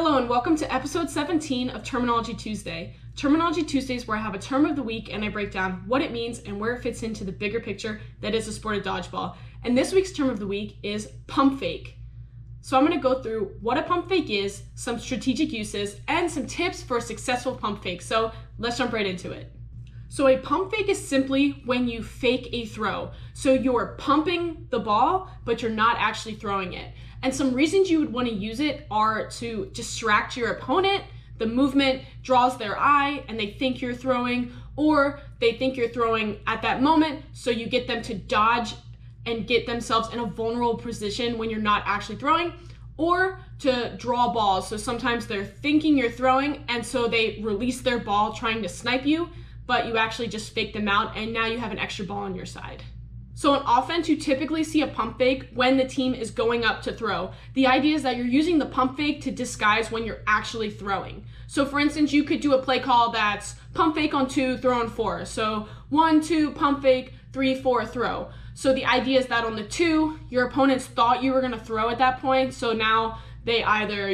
Hello and welcome to episode 17 of Terminology Tuesday. Terminology Tuesday is where I have a term of the week and I break down what it means and where it fits into the bigger picture that is the sport of dodgeball. And this week's term of the week is pump fake. So I'm going to go through what a pump fake is, some strategic uses, and some tips for a successful pump fake. So let's jump right into it. So a pump fake is simply when you fake a throw. So you're pumping the ball, but you're not actually throwing it. And some reasons you would want to use it are to distract your opponent. The movement draws their eye and they think you're throwing, or they think you're throwing at that moment, so you get them to dodge and get themselves in a vulnerable position when you're not actually throwing, or to draw balls. So sometimes they're thinking you're throwing and so they release their ball trying to snipe you, but you actually just fake them out and now you have an extra ball on your side. So on offense, you typically see a pump fake when the team is going up to throw. The idea is that you're using the pump fake to disguise when you're actually throwing. So for instance, you could do a play call that's pump fake on 2, throw on 4. So 1, 2, pump fake, 3, 4, throw. So the idea is that on the 2, your opponents thought you were gonna throw at that point. So now they either,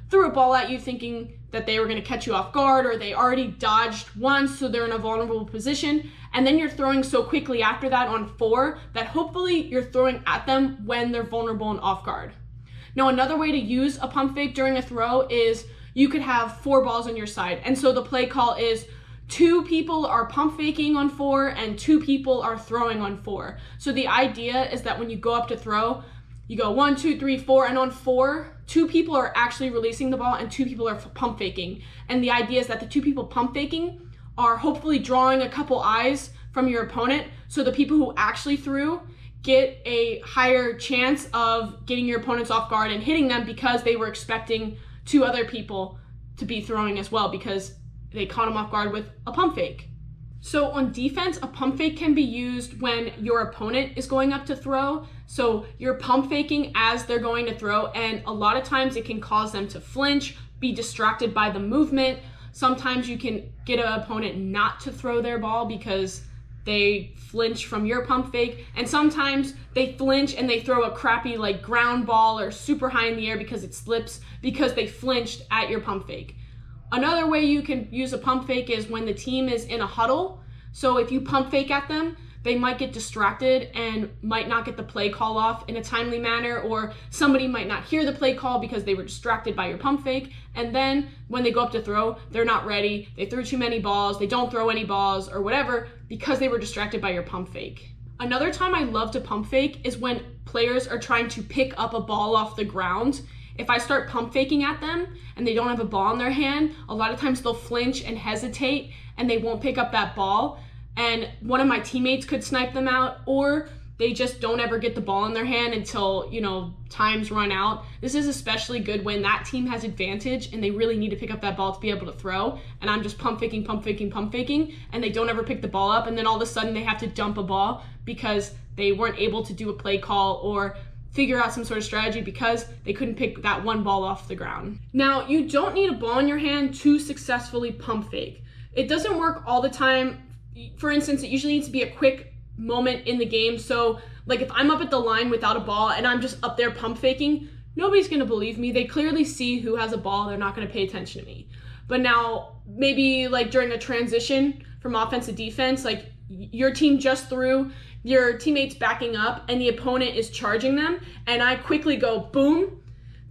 threw a ball at you thinking that they were gonna catch you off guard, or they already dodged once, so they're in a vulnerable position. And then you're throwing so quickly after that on 4 that hopefully you're throwing at them when they're vulnerable and off guard. Now, another way to use a pump fake during a throw is you could have 4 balls on your side. And so the play call is 2 people are pump faking on 4 and 2 people are throwing on 4. So the idea is that when you go up to throw, you go 1, 2, 3, 4, and on 4, 2 people are actually releasing the ball and 2 people are pump faking. And the idea is that the 2 people pump faking are hopefully drawing a couple eyes from your opponent, so the people who actually threw get a higher chance of getting your opponents off guard and hitting them because they were expecting 2 other people to be throwing as well because they caught them off guard with a pump fake. So on defense, a pump fake can be used when your opponent is going up to throw. So you're pump faking as they're going to throw, and a lot of times it can cause them to flinch, be distracted by the movement. Sometimes you can get an opponent not to throw their ball because they flinch from your pump fake. And sometimes they flinch and they throw a crappy ground ball or super high in the air because it slips because they flinched at your pump fake. Another way you can use a pump fake is when the team is in a huddle. So if you pump fake at them, they might get distracted and might not get the play call off in a timely manner, or somebody might not hear the play call because they were distracted by your pump fake. And then when they go up to throw, they're not ready. They threw too many balls. They don't throw any balls or whatever because they were distracted by your pump fake. Another time I love to pump fake is when players are trying to pick up a ball off the ground. If I start pump faking at them and they don't have a ball in their hand, a lot of times they'll flinch and hesitate and they won't pick up that ball. And one of my teammates could snipe them out, or they just don't ever get the ball in their hand until, times run out. This is especially good when that team has advantage and they really need to pick up that ball to be able to throw. And I'm just pump faking, and they don't ever pick the ball up. And then all of a sudden they have to dump a ball because they weren't able to do a play call or figure out some sort of strategy because they couldn't pick that one ball off the ground. Now, you don't need a ball in your hand to successfully pump fake. It doesn't work all the time. For instance, it usually needs to be a quick moment in the game. So if I'm up at the line without a ball and I'm just up there pump faking, nobody's gonna believe me. They clearly see who has a ball. They're not gonna pay attention to me. But now maybe during a transition from offense to defense, your team just threw, your teammate's backing up and the opponent is charging them, and I quickly go boom.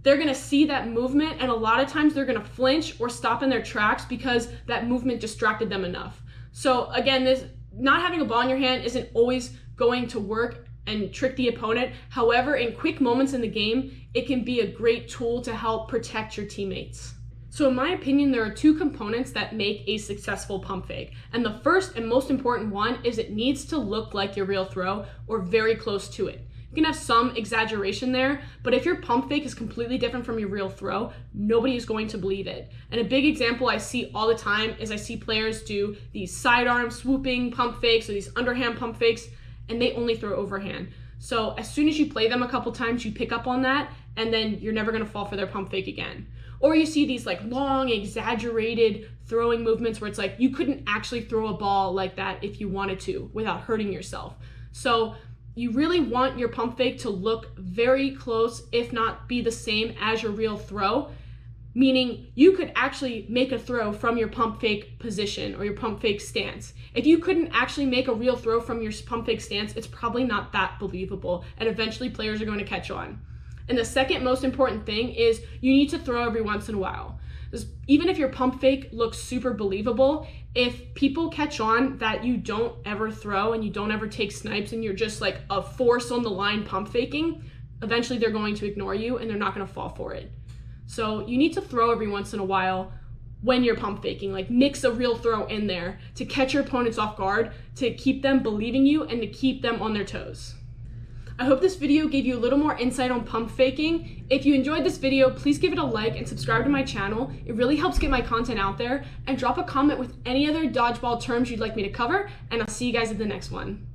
They're gonna see that movement, and a lot of times they're gonna flinch or stop in their tracks because that movement distracted them enough. So again, this not having a ball in your hand isn't always going to work and trick the opponent. However, in quick moments in the game, it can be a great tool to help protect your teammates. So in my opinion, there are 2 components that make a successful pump fake. And the first and most important one is it needs to look like your real throw or very close to it. You can have some exaggeration there, but if your pump fake is completely different from your real throw, nobody is going to believe it. And a big example I see all the time is I see players do these sidearm swooping pump fakes or these underhand pump fakes, and they only throw overhand. So as soon as you play them a couple times, you pick up on that, and then you're never gonna fall for their pump fake again. Or you see these long, exaggerated throwing movements where it's you couldn't actually throw a ball like that if you wanted to without hurting yourself. So you really want your pump fake to look very close, if not be the same as your real throw. meaning you could actually make a throw from your pump fake position or your pump fake stance. If you couldn't actually make a real throw from your pump fake stance, it's probably not that believable, and eventually players are going to catch on. And the second most important thing is you need to throw every once in a while. Even if your pump fake looks super believable, if people catch on that you don't ever throw and you don't ever take snipes and you're just like a force on the line pump faking, eventually they're going to ignore you and they're not going to fall for it. So you need to throw every once in a while when you're pump faking, like mix a real throw in there to catch your opponents off guard, to keep them believing you and to keep them on their toes. I hope this video gave you a little more insight on pump faking. If you enjoyed this video, please give it a like and subscribe to my channel. It really helps get my content out there, and drop a comment with any other dodgeball terms you'd like me to cover, and I'll see you guys at the next one.